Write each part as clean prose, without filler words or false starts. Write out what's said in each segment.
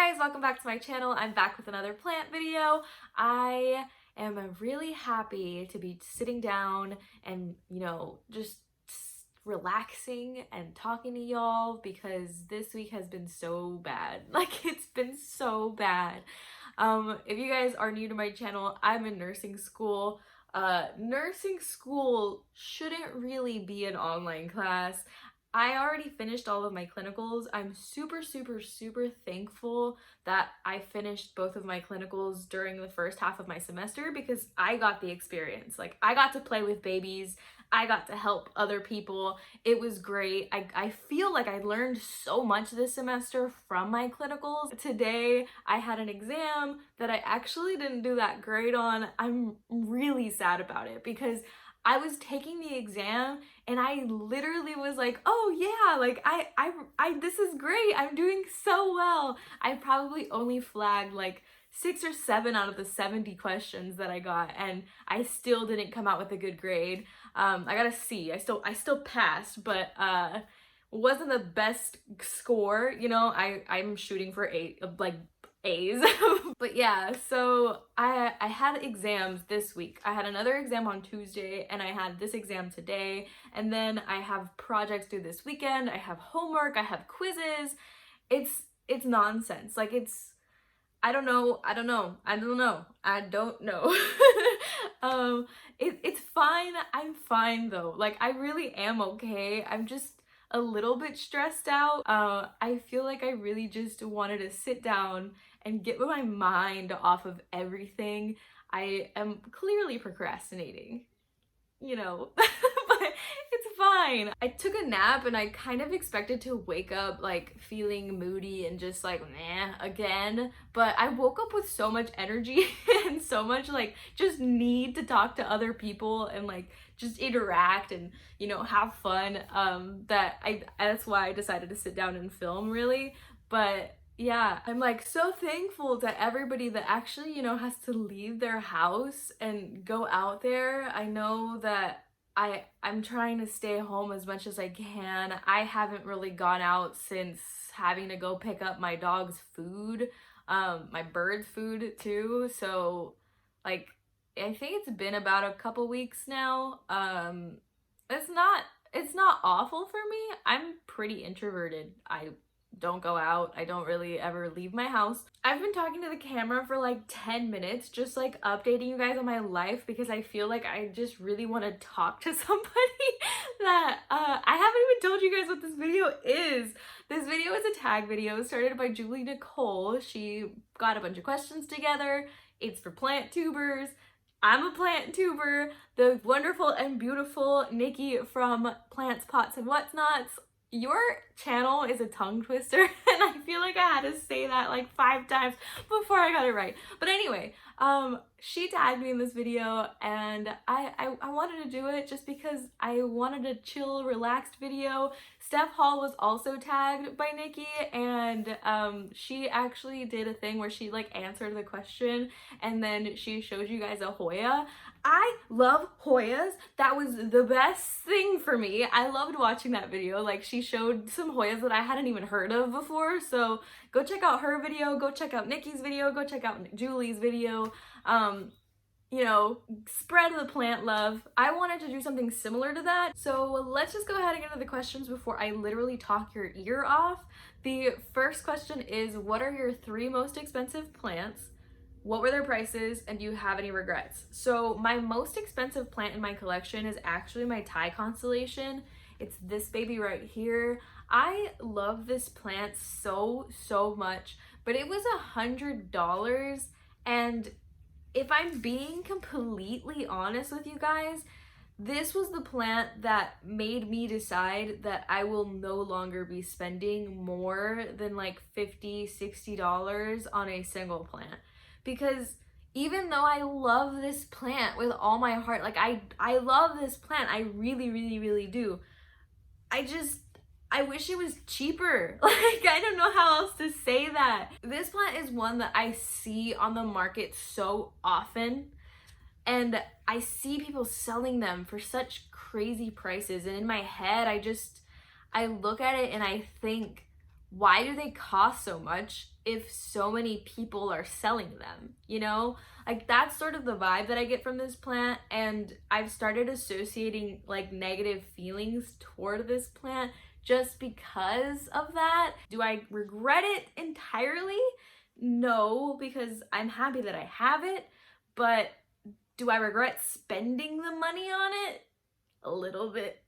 guys, welcome back to my channel. I'm back with another plant video. I am really happy to be sitting down and, just relaxing and talking to y'all because this week has been so bad. Like, it's been so bad. If you guys are new to my channel, I'm in nursing school. Nursing school shouldn't really be an online class. I already finished all of my clinicals. I'm super thankful that I finished both of my clinicals during the first half of my semester because I got the experience. Like, I got to play with babies. I got to help other people. It was great. I feel like I learned so much this semester from my clinicals. Today, I had an exam that I actually didn't do that great on. I'm really sad about it because I was taking the exam and I literally was like, oh yeah, like this is great. I'm doing so well. I probably only flagged like 6 or 7 out of the 70 questions that I got, and I still didn't come out with a good grade. I got a C. I still passed, but wasn't the best score. I'm shooting for A's. But yeah, so I had exams this week. I had another exam on Tuesday and I had this exam today, and then I have projects due this weekend. I have homework, I have quizzes. It's nonsense. Like, I don't know. It's fine. I'm fine though. Like, I really am okay. I'm just a little bit stressed out. I feel like I really just wanted to sit down and get my mind off of everything. I am clearly procrastinating, but it's fine. I took a nap and I kind of expected to wake up like feeling moody and just like nah again, but I woke up with so much energy and so much like just need to talk to other people and like just interact and have fun, that's why I decided to sit down and film, really. But yeah, I'm like so thankful to everybody that actually, has to leave their house and go out there. I know that I'm trying to stay home as much as I can. I haven't really gone out since having to go pick up my dog's food, my bird's food too. So like, I think it's been about a couple weeks now. It's not awful for me. I'm pretty introverted. I don't go out. I don't really ever leave my house. I've been talking to the camera for like 10 minutes, just like updating you guys on my life because I feel like I just really want to talk to somebody that I haven't even told you guys what this video is. This video is a tag video started by Julie Nicole. She got a bunch of questions together. It's for plant tubers. I'm a plant tuber. The wonderful and beautiful Nikki from Plants, Pots, and Whatnots. Your channel is a tongue twister, and I feel like I had to say that like 5 times before I got it right. But anyway, she tagged me in this video, and I wanted to do it just because I wanted a chill, relaxed video. Steph Hall was also tagged by Nikki, and she actually did a thing where she like answered the question, and then she showed you guys a Hoya. I love Hoyas. That was the best thing for me. I loved watching that video. Like, she showed some Hoyas that I hadn't even heard of before. So go check out her video. Go check out Nikki's video. Go check out Julie's video. Spread the plant love. I wanted to do something similar to that. So let's just go ahead and get into the questions before I literally talk your ear off. The first question is, what are your 3 most expensive plants? What were their prices, and do you have any regrets? So my most expensive plant in my collection is actually my Thai constellation. It's this baby right here. I love this plant so much, but it was $100, and if I'm being completely honest with you guys, this was the plant that made me decide that I will no longer be spending more than like $50, $60 on a single plant. Because even though I love this plant with all my heart, like I love this plant, I really do. I wish it was cheaper. Like, I don't know how else to say that. This plant is one that I see on the market so often, and I see people selling them for such crazy prices, and in my head I look at it and I think, why do they cost so much if so many people are selling them, you know? Like, that's sort of the vibe that I get from this plant, and I've started associating like negative feelings toward this plant just because of that. Do I regret it entirely? No, because I'm happy that I have it, but do I regret spending the money on it? A little bit.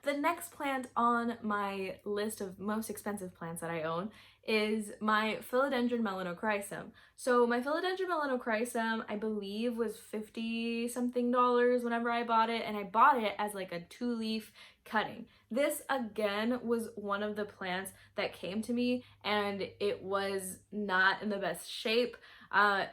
The next plant on my list of most expensive plants that I own is my philodendron melanochrysum. So my philodendron melanochrysum, I believe, was 50 something dollars whenever I bought it, and I bought it as like a 2-leaf cutting. This again was one of the plants that came to me, and it was not in the best shape.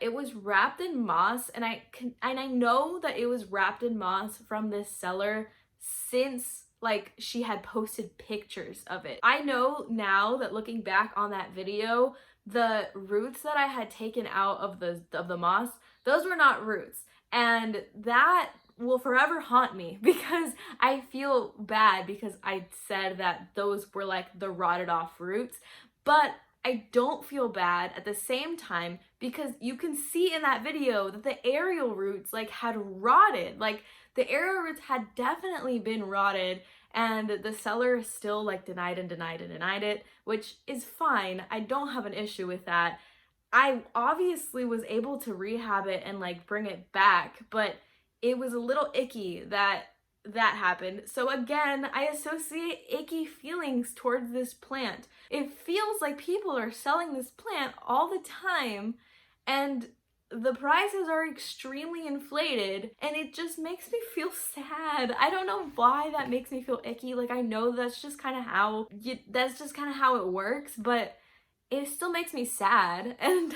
It was wrapped in moss, and I know that it was wrapped in moss from this seller since like she had posted pictures of it. I know now that looking back on that video, the roots that I had taken out of the moss, those were not roots, and that will forever haunt me because I feel bad because I said that those were like the rotted off roots, but I don't feel bad at the same time because you can see in that video that the aerial roots like had rotted. Like, the aerial roots had definitely been rotted, and the seller still like denied it, which is fine. I don't have an issue with that. I obviously was able to rehab it and like bring it back, but it was a little icky that happened. So again, I associate icky feelings towards this plant. It feels like people are selling this plant all the time, and the prices are extremely inflated, and it just makes me feel sad. I don't know why that makes me feel icky. Like, I know that's just kind of how it works, but it still makes me sad, and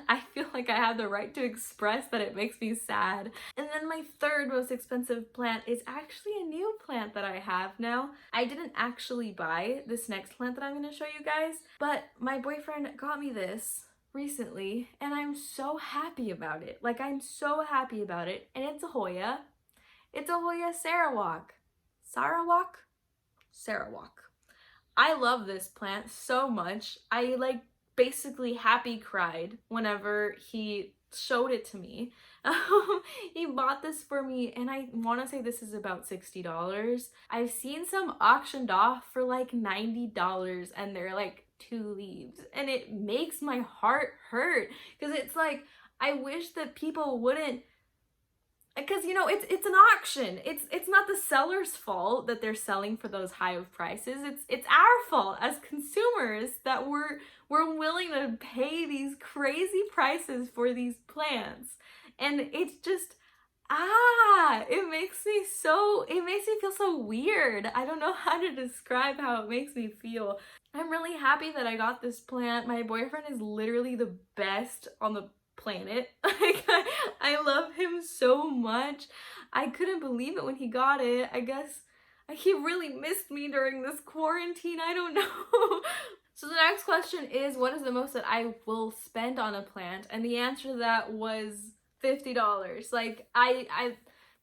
I feel like I have the right to express that it makes me sad. And then my third most expensive plant is actually a new plant that I have now. I didn't actually buy this next plant that I'm going to show you guys, but my boyfriend got me this recently, and I'm so happy about it. Like, I'm so happy about it, and it's a Hoya. It's a Hoya Sarawak. Sarawak. I love this plant so much. I like basically happy cried whenever he showed it to me. He bought this for me, and I want to say this is about $60. I've seen some auctioned off for like $90, and they're like 2 leaves, and it makes my heart hurt because it's like, I wish that people wouldn't, because, you know, it's an auction. It's not the seller's fault that they're selling for those high of prices. It's our fault as consumers that we're willing to pay these crazy prices for these plants. And it's just, it makes me feel so weird. I don't know how to describe how it makes me feel. I'm really happy that I got this plant. My boyfriend is literally the best on the planet. Like, I love him so much. I couldn't believe it when he got it. I guess he really missed me during this quarantine. I don't know. So the next question is, what is the most that I will spend on a plant? And the answer to that was $50. Like,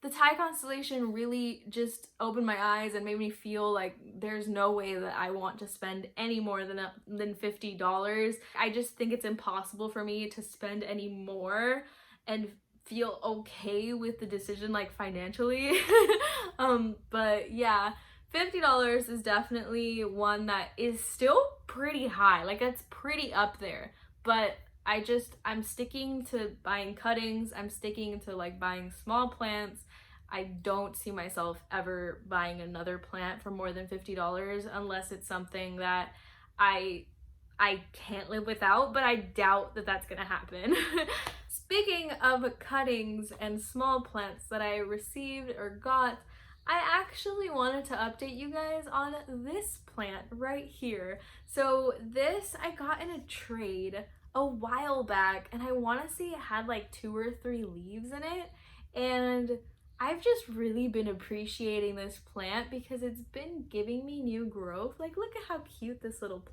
the Thai constellation really just opened my eyes and made me feel like there's no way that I want to spend any more than $50. I just think it's impossible for me to spend any more and feel okay with the decision, like, financially. But yeah, $50 is definitely one that is still pretty high. Like, that's pretty up there. But I'm sticking to buying cuttings. I'm sticking to like buying small plants. I don't see myself ever buying another plant for more than $50 unless it's something that I can't live without, but I doubt that that's gonna happen. Speaking of cuttings and small plants that I received or got, I actually wanted to update you guys on this plant right here. So this I got in a trade a while back, and I want to say it had like 2 or 3 leaves in it, and I've just really been appreciating this plant because it's been giving me new growth. Like, look at how cute this little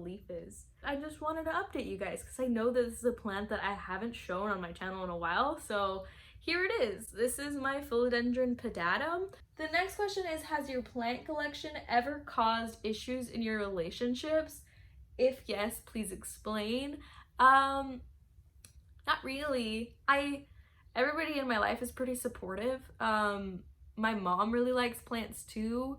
leaf is. I just wanted to update you guys because I know that this is a plant that I haven't shown on my channel in a while, so here it is. This is my philodendron pedatum. The next question is, has your plant collection ever caused issues in your relationships? If yes, please explain. Not really. Everybody in my life is pretty supportive. My mom really likes plants too.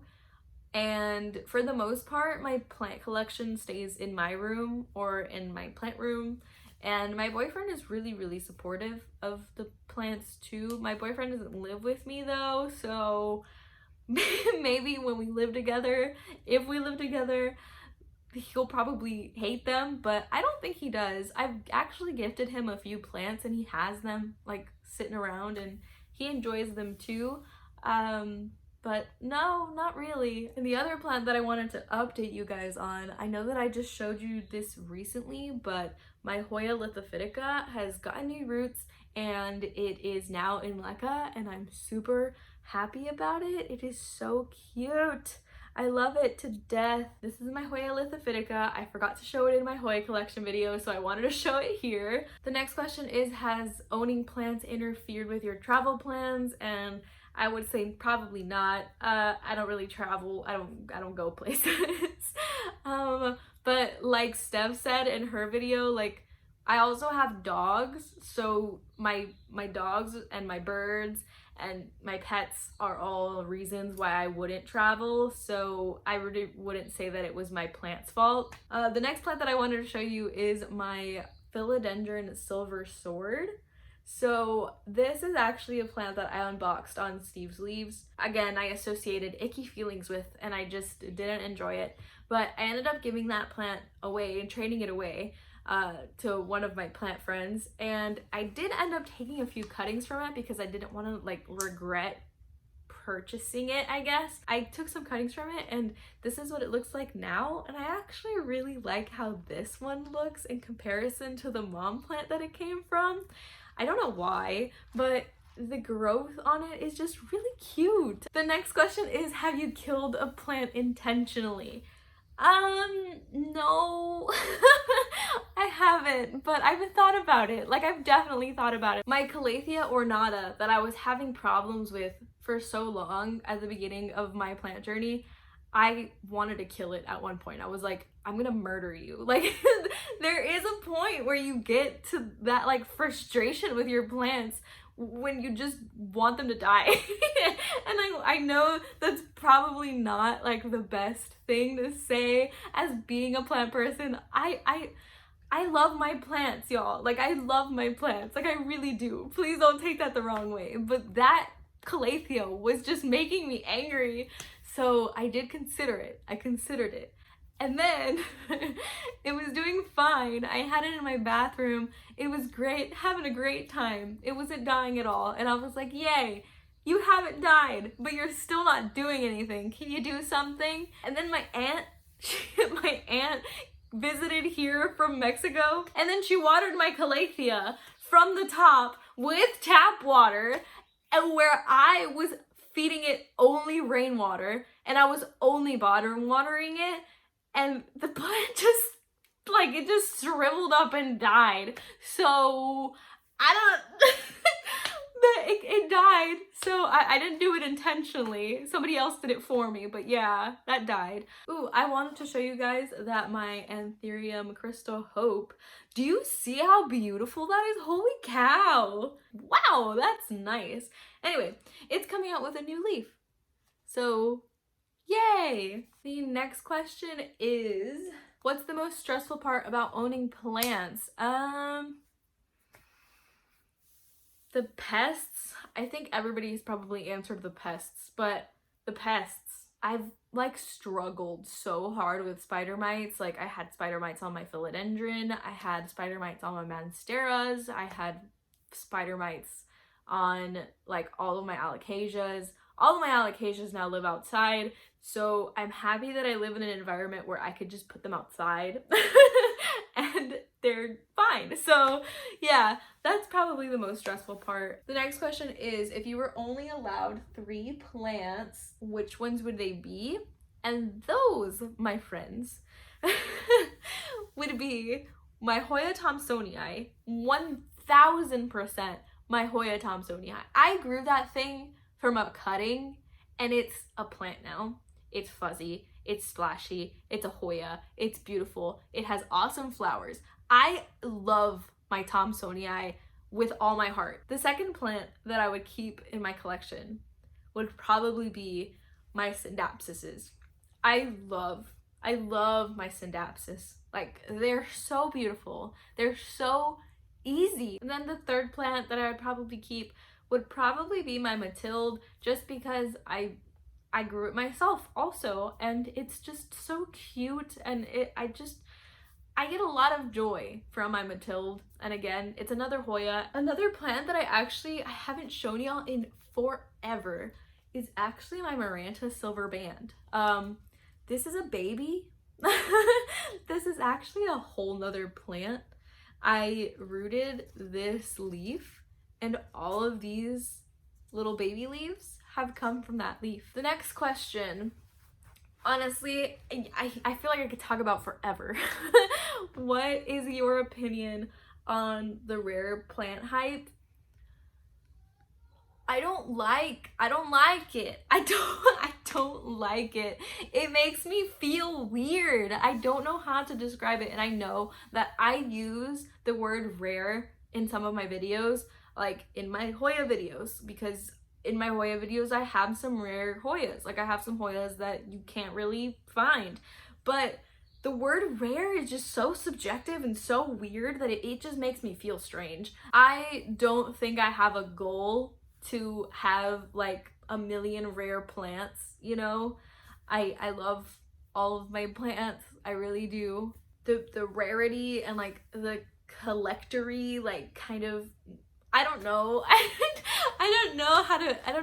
And for the most part, my plant collection stays in my room or in my plant room. And my boyfriend is really, really supportive of the plants too. My boyfriend doesn't live with me though, so maybe when we live together, if we live together, he'll probably hate them, but I don't think he does. I've actually gifted him a few plants and he has them like sitting around and he enjoys them too. But no, not really. And the other plant that I wanted to update you guys on, I know that I just showed you this recently, but my Hoya lithophytica has gotten new roots and it is now in leca and I'm super happy about it. It is so cute. I love it to death. This is my Hoya lithophytica. I forgot to show it in my Hoya collection video, so I wanted to show it here. The next question is, has owning plants interfered with your travel plans? And I would say probably not. I don't really travel. I don't go places. But like Steph said in her video, like I also have dogs, so my dogs and my birds and my pets are all reasons why I wouldn't travel, so I really wouldn't say that it was my plant's fault. The next plant that I wanted to show you is my philodendron silver sword. So this is actually a plant that I unboxed on Stefs Leaves. Again, I associated icky feelings with and I just didn't enjoy it, but I ended up giving that plant away and trading it away to one of my plant friends, and I did end up taking a few cuttings from it because I didn't want to like regret purchasing it, I guess. I took some cuttings from it and this is what it looks like now, and I actually really like how this one looks in comparison to the mom plant that it came from. I don't know why, but the growth on it is just really cute. The next question is, have you killed a plant intentionally? No, I haven't, but I've thought about it. Like, I've definitely thought about it. My Calathea ornata that I was having problems with for so long at the beginning of my plant journey, I wanted to kill it at one point. I was like, I'm gonna murder you. Like, there is a point where you get to that like frustration with your plants when you just want them to die. And I know that's probably not like the best thing to say as being a plant person. I love my plants, y'all. Like, I love my plants. Like, I really do. Please don't take that the wrong way. But that Calathea was just making me angry. So I did consider it. I considered it. And then it was doing fine. I had it in my bathroom. It was great, having a great time. It wasn't dying at all. And I was like, yay, you haven't died, but you're still not doing anything. Can you do something? And then my aunt visited here from Mexico, and then she watered my Calathea from the top with tap water, and where I was feeding it only rainwater, and I was only bottom watering it, and the plant just, like, it just shriveled up and died. So, I don't, it died. So, I didn't do it intentionally. Somebody else did it for me, but yeah, that died. Ooh, I wanted to show you guys that my Anthurium Crystal Hope. Do you see how beautiful that is? Holy cow. Wow, that's nice. Anyway, it's coming out with a new leaf. So, yay! The next question is, what's the most stressful part about owning plants? The pests. I think everybody's probably answered the pests, but the pests, I've like struggled so hard with spider mites. Like, I had spider mites on my philodendron, I had spider mites on my monsteras, I had spider mites on like all of my alocasias. All of my alocasias now live outside, so I'm happy that I live in an environment where I could just put them outside and they're fine. So yeah, that's probably the most stressful part. The next question is, if you were only allowed 3 plants, which ones would they be? And those, my friends, would be my Hoya Thomsonii, 1000% my Hoya Thomsonii. I grew that thing from a cutting and it's a plant now. It's fuzzy, it's splashy, it's a Hoya, it's beautiful, it has awesome flowers. I love my Thomsonii with all my heart. The second plant that I would keep in my collection would probably be my Scindapsuses. I love my Scindapsus. Like, they're so beautiful. They're so easy. And then the third plant that I would probably keep would probably be my Mathilde, just because I grew it myself also, and it's just so cute, and I get a lot of joy from my Mathilde. And again, it's another Hoya. Another plant that I haven't shown y'all in forever is actually my Maranta Silver Band. This is a baby. This is actually a whole nother plant. I rooted this leaf, and all of these little baby leaves have come from that leaf. The next question, honestly, I feel like I could talk about forever. What is your opinion on the rare plant hype? I don't like it. I don't like it. It makes me feel weird. I don't know how to describe it, and I know that I use the word rare in some of my videos, like in my Hoya videos, because in my Hoya videos I have some rare Hoyas. Like, I have some Hoyas that you can't really find. But the word rare is just so subjective and so weird that it just makes me feel strange. I don't think I have a goal to have like a million rare plants, you know. I love all of my plants, I really do. The rarity and like the collectory, like, kind of, I don't know. I don't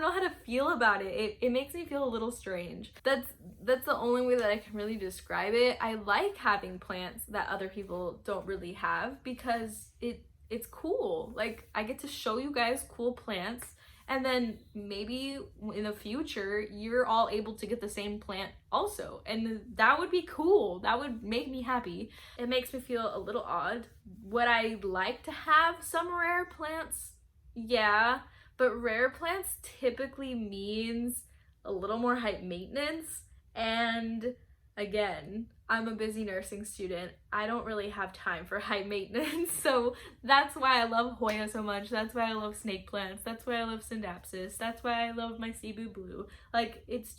know how to feel about it. It makes me feel a little strange. That's the only way that I can really describe it. I like having plants that other people don't really have, because it's cool. Like, I get to show you guys cool plants, and then maybe in the future you're all able to get the same plant also, and that would be cool. That would make me happy. It makes me feel a little odd. Would I like to have some rare plants? Yeah, but rare plants typically means a little more high maintenance, and again, I'm a busy nursing student. I don't really have time for high maintenance, so that's why I love Hoya so much. That's why I love snake plants. That's why I love Scindapsus. That's why I love my Cebu Blue. Like, it's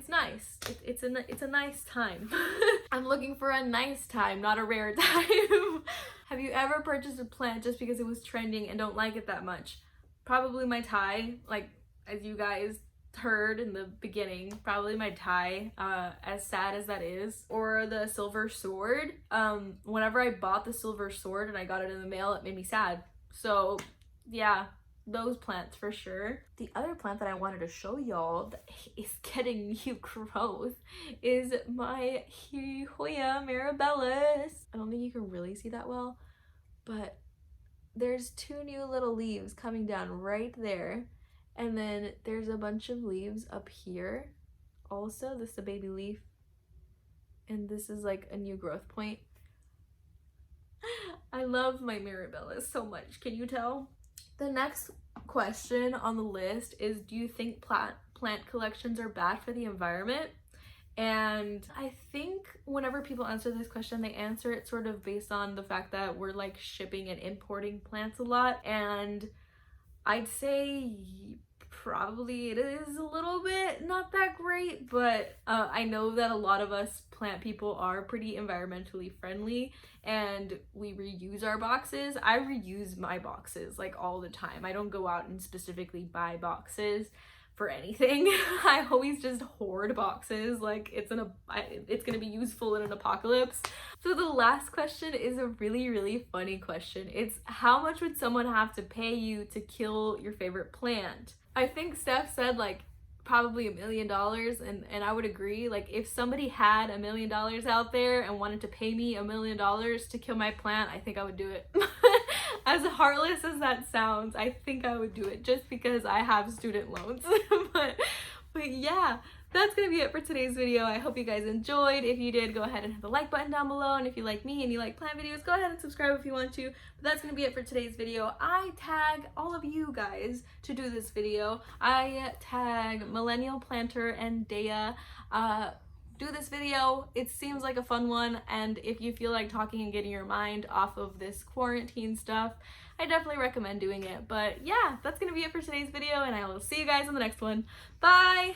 nice. It's a nice time. I'm looking for a nice time, not a rare time. Have you ever purchased a plant just because it was trending and don't like it that much? Probably my Thai, like, as you guys heard in the beginning, probably my Thai, as sad as that is, or the silver sword. Whenever I bought the silver sword and I got it in the mail, it made me sad. So yeah, those plants for sure. The other plant that I wanted to show y'all that is getting new growth is my Huey Amirabilis. I don't think you can really see that well, but there's two new little leaves coming down right there. And then there's a bunch of leaves up here. Also, this is a baby leaf. And this is like a new growth point. I love my Amirabilis so much. Can you tell? The next question on the list is, do you think plant collections are bad for the environment? And I think whenever people answer this question, they answer it sort of based on the fact that we're like shipping and importing plants a lot. And I'd say probably it is a little bit not that great, but I know that a lot of us plant people are pretty environmentally friendly, and we reuse our boxes. I reuse my boxes like all the time. I don't go out and specifically buy boxes for anything. I always just hoard boxes like it's gonna be useful in an apocalypse. So the last question is a really funny question. It's, how much would someone have to pay you to kill your favorite plant? I think Steph said like probably $1 million, and I would agree. Like, if somebody had $1 million out there and wanted to pay me $1 million to kill my plant, I think I would do it. As heartless as that sounds, I think I would do it just because I have student loans. but yeah, that's gonna be it for today's video. I hope you guys enjoyed. If you did, go ahead and hit the like button down below, and if you like me and you like plant videos, go ahead and subscribe if you want to. But that's gonna be it for today's video. I tag all of you guys to do this video. I tag Millennial Planter and Dea. do this video. It seems like a fun one, and if you feel like talking and getting your mind off of this quarantine stuff, I definitely recommend doing it. But yeah, that's gonna be it for today's video, and I will see you guys in the next one. Bye!